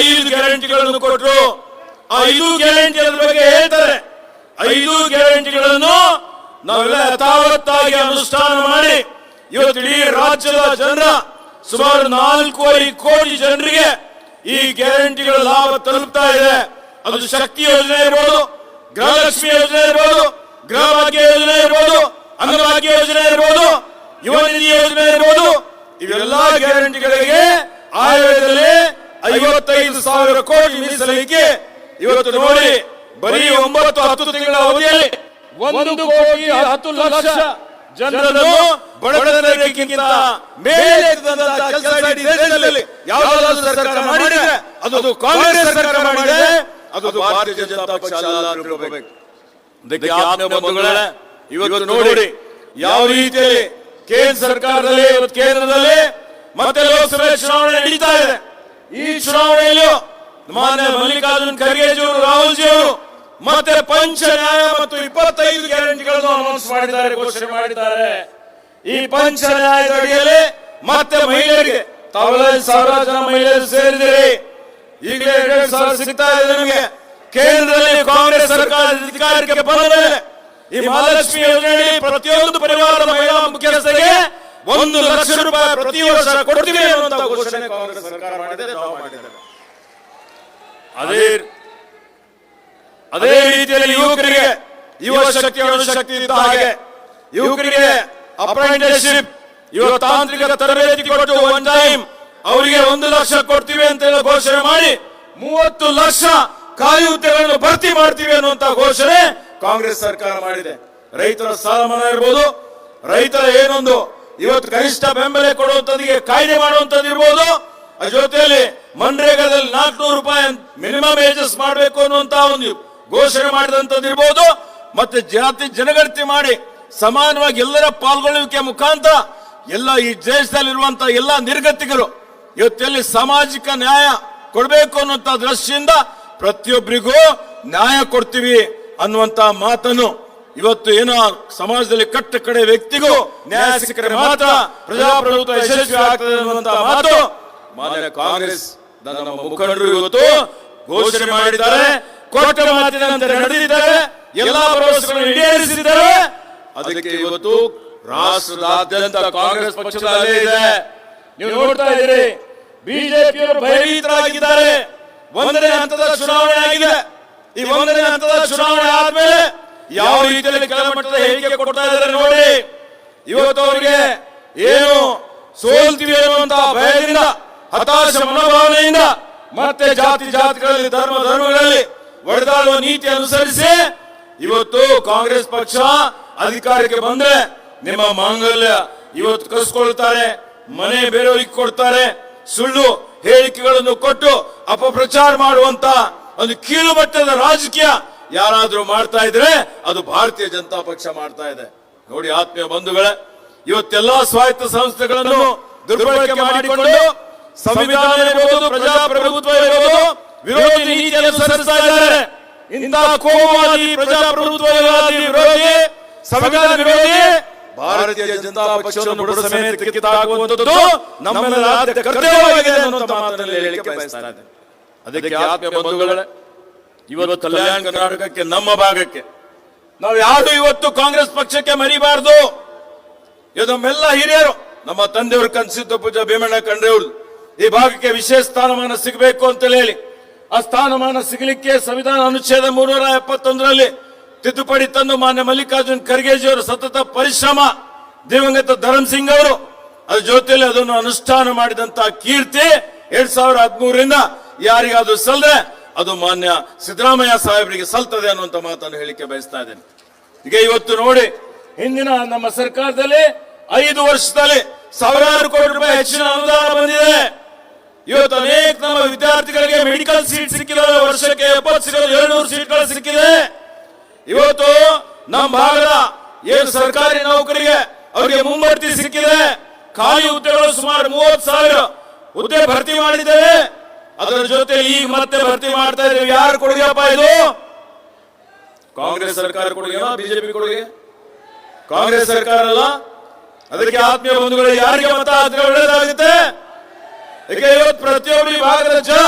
5 ಗ್ಯಾರಂಟಿಗಳನ್ನು ಕೊಟ್ಟರು. ಆ 5 ಗ್ಯಾರಂಟಿಗಳ ಬಗ್ಗೆ ಹೇಳ್ತಾರೆ. 5 ಗ್ಯಾರಂಟಿಗಳನ್ನು ನಾವೆಲ್ಲ ಯಥಾವತ್ತಾಗಿ ಅನುಷ್ಠಾನ ಮಾಡಿ ಇವತ್ತು ಇಡೀ ರಾಜ್ಯದ ಜನರ ಸುಮಾರು 4.5 ಕೋಟಿ ಜನರಿಗೆ ಈ ಗ್ಯಾರಂಟಿಗಳ ಲಾಭ ತಲುಪ್ತಾ ಇದೆ. ಅದು ಶಕ್ತಿ ಯೋಜನೆ ಇರ್ಬೋದು, ಗೃಹಲಕ್ಷ್ಮಿ ಯೋಜನೆ ಇರ್ಬೋದು, ಗೃಹ ಭಾಗ್ಯ ಯೋಜನೆ ಇರ್ಬೋದು, ಅನ್ನಭಾಗ್ಯ ಯೋಜನೆ ಇರ್ಬೋದು, ಯುವ ನಿಧಿ ಯೋಜನೆ ಇರ್ಬೋದು. ಇವೆಲ್ಲಾ ಗ್ಯಾರಂಟಿಗಳಿಗೆ ಆಯವ್ಯಯದಲ್ಲಿ 55,000 ಕೋಟಿ ಮೀಸಲಿಕ್ಕೆ ಇವತ್ತು ನೋಡಿ ಬರೀ 9-10 ತಿಂಗಳ ಅವಧಿಯಲ್ಲಿ 1,10,00,000 ಜನರನ್ನು ಬಡತನ ರೇಖೆಗಿಂತ ಮೇಲೆ ದೇಶದಲ್ಲಿ ಯಾವುದಾದ್ರೂ ಸರ್ಕಾರ ಮಾಡಿದೆ ಅದು ಕಾಂಗ್ರೆಸ್ ಸರ್ಕಾರ ಮಾಡಿದೆ, ಅದು ಭಾರತೀಯ ಜನತಾ ಪಕ್ಷ ಅಲ್ಲ. ಇವತ್ತು ನೋಡಿ ಯಾವ ರೀತಿಯಲ್ಲಿ ಕೇಂದ್ರ ಸರ್ಕಾರದಲ್ಲಿ ಕೇಂದ್ರದಲ್ಲಿ ಮತ್ತೆ ಲೋಕಸಭೆ ಚುನಾವಣೆ ನಡೀತಾ ಇದೆ. ಈ ಚುನಾವಣೆಯಲ್ಲೂ ಮಾನ್ಯ ಮಲ್ಲಿಕಾರ್ಜುನ್ ಖರ್ಗೆ ಅವರು, ರಾಹುಲ್ ಜಿ ಅವರು ಮತ್ತೆ ಪಂಚ ನ್ಯಾಯ ಮತ್ತು 25 ಗ್ಯಾರಂಟಿಗಳನ್ನು ಅನೌನ್ಸ್ ಮಾಡಿದ್ದಾರೆ, ಘೋಷಣೆ ಮಾಡಿದ್ದಾರೆ. ಈ ಪಂಚ ನ್ಯಾಯದ ಅಡಿಯಲ್ಲಿ ಮತ್ತೆ ಮಹಿಳೆಯರಿಗೆ ತಾವೆಲ್ಲ 1,000 ಜನ ಮಹಿಳೆಯರು ಸೇರಿದಿರಿ. ಈಗಲೇ 2,000 ಸಿಗ್ತಾ ಇದೆ ನಿಮಗೆ. ಕೇಂದ್ರದಲ್ಲಿ ಕಾಂಗ್ರೆಸ್ ಸರ್ಕಾರ ಅಧಿಕಾರಕ್ಕೆ ಬಂದ ಮೇಲೆ ಈ ಮಹಾಲಕ್ಷ್ಮಿ ಯೋಜನೆಯಲ್ಲಿ ಪ್ರತಿಯೊಂದು ಪರಿವಾರದ ಮಹಿಳಾ ಮುಖ್ಯಸ್ಥರಿಗೆ 1 ಲಕ್ಷ ರೂಪಾಯಿ ಪ್ರತಿ ವರ್ಷ ಕೊಡ್ತೀವಿ ಅನ್ನುವಂತ ಘೋಷಣೆ ಕಾಂಗ್ರೆಸ್ ಸರ್ಕಾರ ಮಾಡಿದೆ. ಅದೇ ರೀತಿಯಲ್ಲಿ ಯುವಕರಿಗೆ ಯುವ ಶಕ್ತಿ ಅಣುಶಕ್ತಿ ಇದ್ದ ಹಾಗೆ ಯುವಕರಿಗೆ ಅಪ್ರೆಂಟಿಸ್ಶಿಪ್, ಯುವ ತಾಂತ್ರಿಕ ತರಬೇತಿ ಕೊಟ್ಟು ಒನ್ ಟೈಮ್ ಅವರಿಗೆ 1 ಲಕ್ಷ ಕೊಡ್ತೀವಿ ಅಂತ ಘೋಷಣೆ ಮಾಡಿ 30 ಲಕ್ಷ ಖಾಲಿ ಹುದ್ದೆಗಳನ್ನು ಭರ್ತಿ ಮಾಡ್ತೀವಿ ಅನ್ನುವಂತ ಘೋಷಣೆ ಕಾಂಗ್ರೆಸ್ ಸರ್ಕಾರ ಮಾಡಿದೆ. ರೈತರ ಸಾಲ ಮನ್ನಾ ಇರ್ಬೋದು, ರೈತರ ಏನೊಂದು ಇವತ್ತು ಕನಿಷ್ಠ ಬೆಂಬಲ ಕೊಡುವಂತದಿಗೆ ಕಾಯ್ದೆ ಮಾಡುವಂತದ್ದು ಇರ್ಬೋದು, ಅದ್ರ ಜೊತೆಯಲ್ಲಿ ಮನ್ರೇಗಾದಲ್ಲಿ 400 ರೂಪಾಯಿ ಮಿನಿಮಮ್ ವೇಜಸ್ ಮಾಡಬೇಕು ಅನ್ನುವಂತ ಒಂದು ಘೋಷಣೆ ಮಾಡಿದಂತದ್ದು ಇರ್ಬೋದು, ಮತ್ತೆ ಜಾತಿ ಜನಗಣತಿ ಮಾಡಿ ಸಮಾನವಾಗಿ ಎಲ್ಲರ ಪಾಲ್ಗೊಳ್ಳುವಿಕೆ ಮುಖಾಂತರ ಎಲ್ಲ ಈ ದೇಶದಲ್ಲಿರುವಂತಹ ಎಲ್ಲ ನಿರ್ಗತಿಕರು ಇವತ್ತೆಲ್ಲಿ ಸಾಮಾಜಿಕ ನ್ಯಾಯ ಕೊಡಬೇಕು ಅನ್ನುವಂತ ದೃಷ್ಟಿಯಿಂದ ಪ್ರತಿಯೊಬ್ಬರಿಗೂ ನ್ಯಾಯ ಕೊಡ್ತೀವಿ ಅನ್ನುವಂತ ಮಾತನ್ನು ಇವತ್ತು ಏನೋ ಸಮಾಜದಲ್ಲಿ ಕಟ್ಟ ಕಡೆ ವ್ಯಕ್ತಿಗೂ ನ್ಯಾಯ ಸಿಕ್ಕರೆ ಮಾತ್ರ ಪ್ರಜಾಪ್ರಭುತ್ವ ಯಶಸ್ವಿ ಆಗ್ತದೆ ಅನ್ನುವಂತ ಮಾತು ಮಾನ್ಯ ಕಾಂಗ್ರೆಸ್ ನಮ್ಮ ಮುಖಂಡರು ಇವತ್ತು ಘೋಷಣೆ ಮಾಡಿದ್ದಾರೆ. ಕೊಟ್ಟ ಮಾತಿನಂತೆ ನಡೆದಿದ್ದಾರೆ, ಎಲ್ಲಾ ಭರವಸೆಗಳನ್ನು ಈಡೇರಿಸಿದ್ದಾರೆ. ಅದಕ್ಕೆ ಇವತ್ತು ರಾಷ್ಟ್ರದಾದ್ಯಂತ ಕಾಂಗ್ರೆಸ್ ಪಕ್ಷದ ಅಲೆ ಇದೆ. ನೀವು ನೋಡ್ತಾ ಇದ್ದೀರಿ, ಬಿಜೆಪಿಯವರು ಭಯಭೀತರಾಗಿದ್ದಾರೆ. 1ನೇ ಹಂತದ ಚುನಾವಣೆ ಆಗಿದೆ. ಈ 1ನೇ ಹಂತದ ಚುನಾವಣೆ ಆದ್ಮೇಲೆ ಯಾವ ರೀತಿಯಲ್ಲಿ ಕೆಳಮಟ್ಟದ ಹೇಳಿಕೆ ಕೊಡ್ತಾ ಇದ್ದಾರೆ ನೋಡಿ. ಇವತ್ತು ಅವರಿಗೆ ಏನು ಸೋಲ್ತೀವಿ ಅನ್ನುವಂತಹ ಭಯದಿಂದ, ಹತಾಶ ಮನೋಭಾವನೆಯಿಂದ, ಮತ್ತೆ ಜಾತಿಗಳಲ್ಲಿ ಧರ್ಮಗಳಲ್ಲಿ ಒಡೆದಾಡುವ ನೀತಿ ಅನುಸರಿಸಿ ಇವತ್ತು ಕಾಂಗ್ರೆಸ್ ಪಕ್ಷ ಅಧಿಕಾರಕ್ಕೆ ಬಂದ್ರೆ ನಿಮ್ಮ ಮಾಂಗಲ್ಯ ಇವತ್ತು ಕಸ್ಕೊಳ್ತಾರೆ, ಮನೆ ಬೇರೆಯವರಿಗೆ ಕೊಡ್ತಾರೆ, ಸುಳ್ಳು ಹೇಳಿಕೆಗಳನ್ನು ಕೊಟ್ಟು ಅಪಪ್ರಚಾರ ಮಾಡುವಂತ ಒಂದು ಕೀಳು ಮಟ್ಟದ ರಾಜಕೀಯ ಯಾರಾದ್ರೂ ಮಾಡ್ತಾ ಇದ್ರೆ ಅದು ಭಾರತೀಯ ಜನತಾ ಪಕ್ಷ ಮಾಡ್ತಾ ಇದೆ. ನೋಡಿ ಆತ್ಮೀಯ ಬಂಧುಗಳೇ, ಇವತ್ತೆಲ್ಲಾ ಸ್ವಾಯತ್ತ ಸಂಸ್ಥೆಗಳನ್ನು ದುರ್ಬಳಕೆ ಮಾಡಿಕೊಂಡು ಸಂವಿಧಾನ ಇರಬಹುದು, ಪ್ರಜಾಪ್ರಭುತ್ವ ಇರಬಹುದು, ವಿರೋಧಿ ನೀತಿ ಅನುಸರಿಸ್ತಾ ಇದ್ದಾರೆ. ಇಂತಹ ಕೋಮುವಾದಿ, ಪ್ರಜಾಪ್ರಭುತ್ವ ವಿರೋಧಿ, ಸಂವಿಧಾನ ವಿರೋಧಿ ಭಾರತೀಯ ಜನತಾ ಪಕ್ಷವನ್ನು ಬುಡ ಸಮೇತ ಕಿತ್ತಾಗುವಂತದ್ದು ನಮ್ಮೆಲ್ಲರ ಆದ್ಯ ಕರ್ತವ್ಯವಾಗಿದೆ ಅನ್ನುವಂತ ಮಾತನ್ನು ಹೇಳಿಕೆ ಬಯಸ್ತಾ ಇದ್ದೇನೆ. ಅದಕ್ಕೆ ಆತ್ಮೀಯ ಬಂಧುಗಳೇ, ಇವತ್ತು ಕಲ್ಯಾಣ ಕರ್ನಾಟಕಕ್ಕೆ, ನಮ್ಮ ಭಾಗಕ್ಕೆ ನಾವು ಯಾರು ಇವತ್ತು ಕಾಂಗ್ರೆಸ್ ಪಕ್ಷಕ್ಕೆ ಮರಿಬಾರದು. ಇದು ನಮ್ಮೆಲ್ಲ ಹಿರಿಯರು, ನಮ್ಮ ತಂದೆಯವರು ಕನಸಿದ್ದ ಪೂಜಾ ಭೀಮಣ್ಣ ಖಂಡ್ರೆಯವರು ಈ ಭಾಗಕ್ಕೆ ವಿಶೇಷ ಸ್ಥಾನಮಾನ ಸಿಗಬೇಕು ಅಂತ ಹೇಳಿ ಆ ಸ್ಥಾನಮಾನ ಸಿಗಲಿಕ್ಕೆ ಸಂವಿಧಾನ ಅನುಚ್ಛೇದ 371ರಲ್ಲಿ ತಿದ್ದುಪಡಿ ತಂದು ಮಾನ್ಯ ಮಲ್ಲಿಕಾರ್ಜುನ್ ಖರ್ಗೆಜಿಯವರು ಸತತ ಪರಿಶ್ರಮ, ದಿವಂಗತ ಧರ್ಮ್ ಸಿಂಗ್ ಅವರು ಅದ್ರ ಜೊತೆಯಲ್ಲಿ ಅದನ್ನು ಅನುಷ್ಠಾನ ಮಾಡಿದಂತ ಕೀರ್ತಿ 2013ರಿಂದ ಯಾರಿಗಾದ್ರೂ ಸಲ್ಲದೆ ಅದು ಮಾನ್ಯ ಸಿದ್ದರಾಮಯ್ಯ ಸಾಹೇಬರಿಗೆ ಸಲ್ತದೆ ಅನ್ನುವಂತ ಮಾತನ್ನು ಹೇಳಿಕೆ ಬಯಸ್ತಾ ಇದ್ದೇನೆ. ಈಗ ಇವತ್ತು ನೋಡಿ, ಹಿಂದಿನ ನಮ್ಮ ಸರ್ಕಾರದಲ್ಲಿ 5 ವರ್ಷದಲ್ಲಿ 1000 ಕೋಟಿ ರೂಪಾಯಿ ಹೆಚ್ಚಿನ ಅನುದಾನ ಬಂದಿದೆ. ಇವತ್ತು ಅನೇಕ ನಮ್ಮ ವಿದ್ಯಾರ್ಥಿಗಳಿಗೆ ಮೆಡಿಕಲ್ ಸೀಟ್ ಸಿಕ್ಕಿದೆ, ವರ್ಷಕ್ಕೆ 70 ಸಿಗೋದು 200 ಸೀಟ್ಗಳು ಸಿಕ್ಕಿದೆ. ಇವತ್ತು ನಮ್ಮ ಭಾಗದ ಏನು ಸರ್ಕಾರಿ ನೌಕರಿಗೆ ಅವರಿಗೆ ಮುಂಬಡ್ತಿ ಸಿಕ್ಕಿದೆ. ಖಾಲಿ ಹುದ್ದೆಗಳು ಸುಮಾರು 30,000 ಹುದ್ದೆ ಭರ್ತಿ ಮಾಡಿದ್ದೇವೆ. ಅದರ ಜೊತೆ ಈಗ ಮತ್ತೆ ಭರ್ತಿ ಮಾಡ್ತಾ ಇದ್ದೇವೆ. ಯಾರು ಕೊಡುಗೆಯಪ್ಪ ಇದು? ಕಾಂಗ್ರೆಸ್ ಸರ್ಕಾರ ಕೊಡುಗೆ, ಬಿಜೆಪಿ ಕೊಡುಗೆ? ಕಾಂಗ್ರೆಸ್ ಸರ್ಕಾರ ಅಲ್ಲ. ಅದಕ್ಕೆ ಆತ್ಮೀಯ ಬಂಧುಗಳು, ಯಾರಿಗೆ ಮತ ಹಾಕಿದ್ರೆ ಒಳ್ಳೇದಾಗುತ್ತೆ? ಈಗ ಇವತ್ತು ಪ್ರತಿಯೊಬ್ಬ ಭಾಗದ ಜನ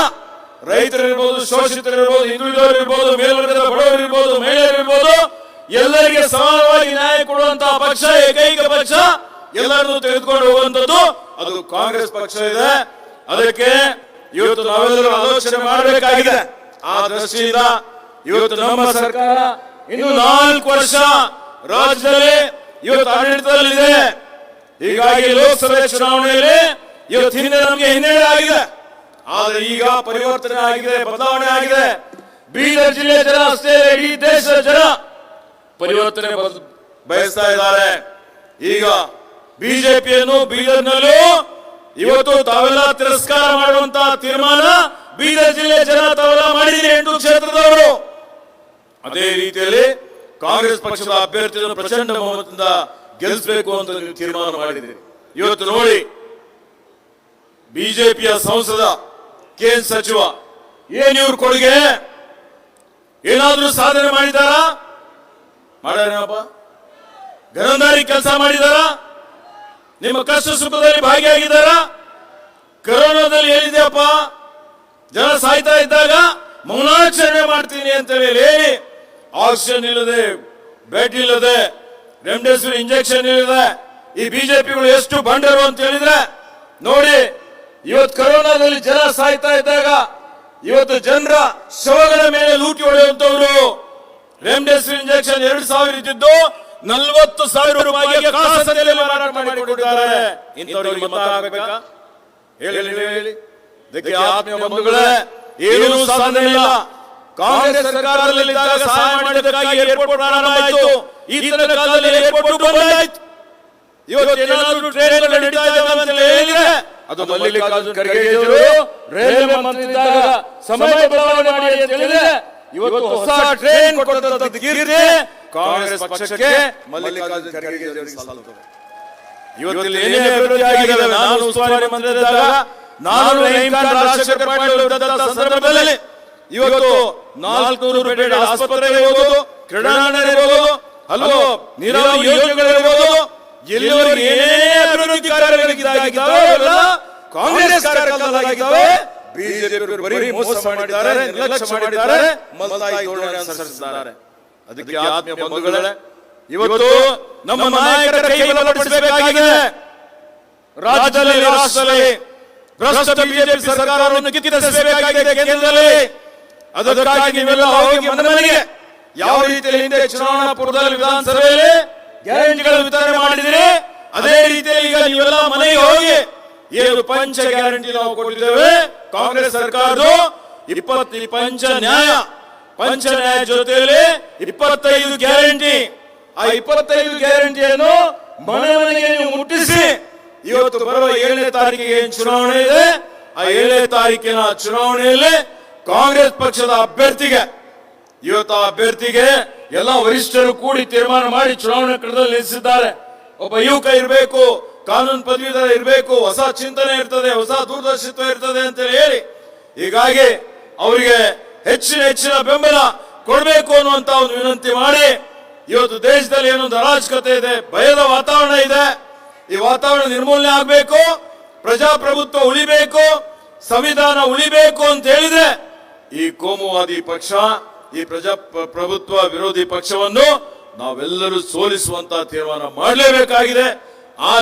ರೈತರಿರ್ಬೋದು, ಶೋಷಿತರಿರ್ಬೋದು, ಹಿಂದುಳಿದವರು ಇರ್ಬೋದು, ಮೇಲ್ವರ್ಗದ ಬಡವರು ಇರ್ಬೋದು, ಮಹಿಳೆಯರು ಇರ್ಬೋದು, ಎಲ್ಲರಿಗೆ ಸಮಾನವಾಗಿ ನ್ಯಾಯ ಕೊಡುವಂತಹ ಪಕ್ಷ, ಏಕೈಕ ಪಕ್ಷ, ಎಲ್ಲರನ್ನು ತೆಗೆದುಕೊಂಡು ಹೋಗುವಂತದ್ದು ಅದು ಕಾಂಗ್ರೆಸ್ ಪಕ್ಷ ಇದೆ. ಅದಕ್ಕೆ ಇವತ್ತು ನಾವೆಲ್ಲರೂ ಆಲೋಚನೆ ಮಾಡಬೇಕಾಗಿದೆ. ಆ ದೃಷ್ಟಿಯಿಂದ ಇವತ್ತು ನಮ್ಮ ಸರ್ಕಾರ ಇನ್ನು 4 ವರ್ಷ ರಾಜ್ಯದಲ್ಲಿ ಇವತ್ತು ಆಡಳಿತದಲ್ಲಿದೆ. ಹೀಗಾಗಿ ಲೋಕಸಭೆ ಚುನಾವಣೆಯಲ್ಲಿ ಇವತ್ತು ಹಿಂದೆ ನಮಗೆ ಹಿನ್ನಡೆ ಆಗಿದೆ. ಆದರೆ ಈಗ ಪರಿವರ್ತನೆ ಆಗಿದೆ, ಬದಲಾವಣೆ ಆಗಿದೆ. ಬೀದರ್ ಜಿಲ್ಲೆ ಜನ ಅಷ್ಟೇ ಇಡೀ ದೇಶದ ಜನ ಪರಿವರ್ತನೆ ಬಯಸ್ತಾ ಇದ್ದಾರೆ. ಈಗ ಬಿಜೆಪಿಯನ್ನು ಬೀದರ್ನಲ್ಲೂ ಇವತ್ತು ತಾವೆಲ್ಲ ತಿರಸ್ಕಾರ ಮಾಡುವಂತಹ ತೀರ್ಮಾನ ಬೀದರ್ ಜಿಲ್ಲೆ ಜನ ತಾವೆಲ್ಲ ಮಾಡಿದ್ದೀರಿ, 8 ಕ್ಷೇತ್ರದವರು. ಅದೇ ರೀತಿಯಲ್ಲಿ ಕಾಂಗ್ರೆಸ್ ಪಕ್ಷದ ಅಭ್ಯರ್ಥಿಯನ್ನು ಪ್ರಚಂಡ ಬಹುಮತದಿಂದ ಗೆಲ್ಲಿಸಬೇಕು ಅಂತ ನೀವು ತೀರ್ಮಾನ ಮಾಡಿದ್ದೀರಿ. ಇವತ್ತು ನೋಡಿ, ಬಿಜೆಪಿಯ ಸಂಸದ ಕೇಂದ್ರ ಸಚಿವ ಏನ್ ಇವ್ರ ಕೊಡುಗೆ? ಏನಾದ್ರೂ ಸಾಧನೆ ಮಾಡಿದಾರಾ? ಮಾಡ್ಯಾರಪ್ಪ? ಗರಂದಾರಿ ಕೆಲಸ ಮಾಡಿದಾರ? ನಿಮ್ಮ ಕಷ್ಟ ಸುಖದಲ್ಲಿ ಭಾಗಿಯಾಗಿದ್ದಾರ? ಕೊರೋನಾದಲ್ಲಿ ಹೇಳಿದೆಯಪ್ಪ, ಜನ ಸಾಯ್ತಾ ಇದ್ದಾಗ ಮೌನಾಚರಣೆ ಮಾಡ್ತೀನಿ ಅಂತ ಹೇಳಿ ಆಕ್ಸಿಜನ್ ಇಲ್ಲದೆ, ಬೆಡ್ ಇಲ್ಲದೆ, ರೆಮ್ಡೆಸಿವಿರ್ ಇಂಜೆಕ್ಷನ್ ಇಲ್ಲದೆ ಈ ಬಿಜೆಪಿಗಳು ಎಷ್ಟು ಬಂಡರು ಅಂತ ಹೇಳಿದ್ರೆ ನೋಡಿ. ಇವತ್ತು ಕೊರೋನಾದಲ್ಲಿ ಜನ ಸಾಯ್ತಾ ಇದ್ದಾಗ ಇವತ್ತು ಜನರ ಶವಗಳ ಮೇಲೆ ಲೂಟಿ ಹೊಡೆಯುವಂತವರು ರೆಮ್ಡೆಸಿವಿರ್ ಇಂಜೆಕ್ಷನ್ 2,000 ಇದ್ದಿದ್ದು 40,000 ರೂಪಾಯಿಗೆ ಕಾಸಲ್ಲಿ ಮಾರಾಟ ಮಾಡಿಕೊಂಡಿದ್ದಾರೆ. ಇಂಥವರಿಗೆ ಮತ ಹಾಕಬೇಕಾ? ಹೇಳಿ. ಇದಕ್ಕೆ ಆತ್ಮೀಯ ಬಂಧುಗಳೇ, ಏನೂ ಸಾಧನೆ ಇಲ್ಲ. ಕಾಂಗ್ರೆಸ್ ಸರ್ಕಾರದಲ್ಲಿದ್ದಾಗ ಸಹಾಯ ಮಾಡಿದ್ದಕ್ಕಾಗಿ ಏರ್ಪೋರ್ಟ್ ಪ್ರಾರಂಭ ಆಯಿತು. ಈತನ ಕಾಲದಲ್ಲಿ ಏರ್ಪೋರ್ಟ್ ಬಂದ್ ಆಯ್ತು. ಇವತ್ತು ಏನಾದರೂ ಟ್ರೈನ್ಗಳು ನಡೀತಾ ಇದ್ದಾವೆ ಅಂತ ಹೇಳಿದ್ರೆ ಅದು ಮಲ್ಲಿಕಾರ್ಜುನ ಖರ್ಗೆ ಅವರು ರೈಲ್ವೆ ಮಂತ್ರಿ ಇದ್ದಾಗ ಸಮಯ ಬದಲಾವಣೆ ಮಾಡಿ ಅಂತ ಹೇಳಿದ್ರೆ ಇವತ್ತು ಹೊಸ ಟ್ರೈನ್ ಕೊಟ್ಟಂತ ಕೀರ್ತಿ ಕಾಂಗ್ರೆಸ್ ಪಕ್ಷಕ್ಕೆ, ಮಲ್ಲಿಕಾರ್ಜುನ ಖರ್ಗೆ ಅವರಿಗೆ ಸಲ್ಲುತ್ತದೆ. ಇವತ್ತು ಏನೇ ಅಭಿವೃದ್ಧಿ ಆಗಿದೆ, ನಾನು ಉಸ್ತುವಾರಿ ಮಂತ್ರಿ ಇದ್ದಾಗ ನಾನು ರಾಜಶೇಖರ ಪಾಟೀಲ್ ಇದ್ದಂತ ಸಂದರ್ಭದಲ್ಲಿ ಇವತ್ತು 400 ಬೆಡ್ ಆಸ್ಪತ್ರೆ ಇರಬಹುದು, ಕ್ರೀಡಾಂಗಣ ಇರಬಹುದು, ಹಲವು ನೀರಾವರಿ ಯೋಜನೆಗಳಿರಬಹುದು, ಎಲ್ಲಿವರೆಗೆ ಏನೇ ಅಭಿವೃದ್ಧಿ ಕಾರ್ಯಗಳಿದ್ದಾವೆ ಎಲ್ಲ ಕಾಂಗ್ರೆಸ್ ಕಾರ್ಯಕ್ರಮಗಳಾಗಿದ್ದಾವೆ. ಬಿಜೆಪಿ ಬರೀ ಮೋಸ ಮಾಡಿದ್ದಾರೆ, ನಿರ್ಲಕ್ಷ್ಯ ಮಾಡಿದ್ದಾರೆ, ಮಲತಾಯಿ ಧೋರಣೆ ಅನುಸರಿಸಿದ್ದಾರೆ. ಅದಕ್ಕೆ ಆತ್ಮೀಯ ಬಂಧುಗಳೇ, ಇವತ್ತು ನಮ್ಮ ನಾಯಕರ ಕೈ ಬಲಪಡಿಸಬೇಕಾಗಿದೆ. ರಾಜ್ಯದಲ್ಲಿ, ರಾಷ್ಟ್ರದಲ್ಲಿ ಭ್ರಷ್ಟ ಬಿಜೆಪಿ ಸರ್ಕಾರವನ್ನು ಕಿತ್ತಿಸಬೇಕಾಗಿದೆ ಕೇಂದ್ರದಲ್ಲಿ. ಅದಕ್ಕಾಗಿ ನೀವೆಲ್ಲ ಹೋಗಿ ಮನೆಗೆ ಯಾವ ರೀತಿಯಲ್ಲಿ ಹಿಂದೆ ಚುನಾವಣಾ ಪೂರ್ವದಲ್ಲಿ ವಿಧಾನಸಭೆಯಲ್ಲಿ ಗ್ಯಾರಂಟಿಗಳನ್ನು ವಿತರಣೆ ಮಾಡಿದಿರಿ, ಅದೇ ರೀತಿಯಲ್ಲಿ ಈಗ ನೀವೆಲ್ಲ ಮನೆಗೆ ಹೋಗಿ ಏನು ಪಂಚ ಗ್ಯಾರಂಟಿ ನಾವು ಕೊಟ್ಟಿದ್ದೇವೆ ಕಾಂಗ್ರೆಸ್ ಸರ್ಕಾರದ್ದು, 20 ಪಂಚ ನ್ಯಾಯ ಜೊತೆಯಲ್ಲಿ 25 ಗ್ಯಾರಂಟಿ. ಆ 25 ಗ್ಯಾರಂಟಿಯನ್ನು ಮನೆ ಮನೆಗೆ ನೀವು ಮುಟ್ಟಿಸಿ ಇವತ್ತು ಬರುವ 7ನೇ ತಾರೀಕಿಗೆ ಏನು ಚುನಾವಣೆ ಇದೆ, ಆ 7ನೇ ತಾರೀಕಿನ ಚುನಾವಣೆಯಲ್ಲಿ ಕಾಂಗ್ರೆಸ್ ಪಕ್ಷದ ಅಭ್ಯರ್ಥಿಗೆ, ಇವತ್ತು ಆ ಅಭ್ಯರ್ಥಿಗೆ ಎಲ್ಲ ವರಿಷ್ಠರು ಕೂಡಿ ತೀರ್ಮಾನ ಮಾಡಿ ಚುನಾವಣೆ ಕಣದಲ್ಲಿ ನಿಲ್ಲಿಸಿದ್ದಾರೆ. ಒಬ್ಬ ಯುವಕ ಇರಬೇಕು, ಕಾನೂನು ಪದವೀಧರ ಇರಬೇಕು, ಹೊಸ ಚಿಂತನೆ ಇರ್ತದೆ, ಹೊಸ ದೂರದರ್ಶಿತ್ವ ಇರ್ತದೆ ಅಂತ ಹೇಳಿ ಹೀಗಾಗಿ ಅವರಿಗೆ ಹೆಚ್ಚಿನ ಬೆಂಬಲ ಕೊಡಬೇಕು ಅನ್ನುವಂತ ಒಂದು ವಿನಂತಿ ಮಾಡಿ, ಇವತ್ತು ದೇಶದಲ್ಲಿ ಏನೊಂದು ಅರಾಜಕತೆ ಇದೆ, ಭಯದ ವಾತಾವರಣ ಇದೆ, ಈ ವಾತಾವರಣ ನಿರ್ಮೂಲನೆ ಆಗಬೇಕು, ಪ್ರಜಾಪ್ರಭುತ್ವ ಉಳಿಬೇಕು, ಸಂವಿಧಾನ ಉಳಿಬೇಕು ಅಂತ ಹೇಳಿದ್ರೆ ಈ ಕೋಮುವಾದಿ ಪಕ್ಷ, ಈ ಪ್ರಜಾಪ್ರಭುತ್ವ ವಿರೋಧಿ ಪಕ್ಷವನ್ನು ನಾವೆಲ್ಲರೂ ಸೋಲಿಸುವಂತ ತೀರ್ಮಾನ ಮಾಡಲೇಬೇಕಾಗಿದೆ.